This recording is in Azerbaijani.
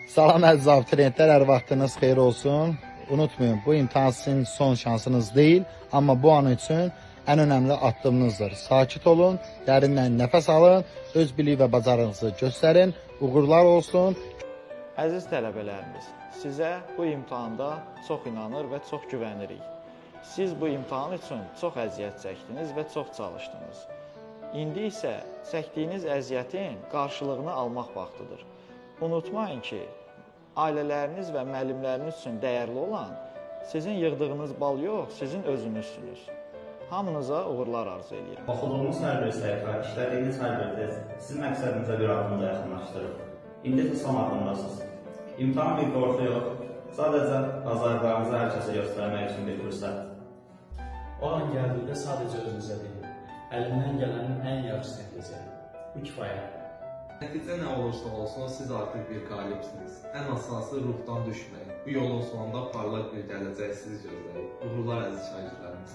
Salam əziz abituriyentlər, hər vaxtınız xeyir olsun. Unutmayın, bu imtahan sizin son şansınız değil, amma bu an üçün ən önəmli addımınızdır. Sakit olun, dərindən nəfəs alın, öz bilik və bacarığınızı göstərin, uğurlar olsun. Əziz tələbələrimiz, sizə bu imtahanda çox inanır və çox güvənirik. Siz bu imtahan üçün çox əziyyət çəkdiniz və çox çalışdınız. İndi isə çəkdiyiniz əziyyətin qarşılığını almaq vaxtıdır. Unutmayın ki, ailələriniz və müəllimləriniz üçün dəyərli olan sizin yığdığınız bal yox, sizin özünüzsünüz. Hamınıza uğurlar arzu edirəm. Oxuduğunuz hər bir səhifə, işlədiyiniz hər bir test sizin məqsədinizə bir addım da yaxınlaşdırır. İndi isə son addımdasınız. İmtahan bir qorxu yox, sadəcə bacarıqlarınızı hər kəsə göstərmək üçün bir fürsətdir. O an gəldikdə sadəcə özünüzə deyin. Əlimdən gələnin ən yaxşısını edəcəyim. Bu kifayət. Nəticə nə olursa olsun, siz artıq bir qalibsiniz. Ən əsası ruhdan düşməyin. Bu yolun sonunda parlaq bir gələcək sizi gözləyir. Uğurlar əziz şagirdlərimiz.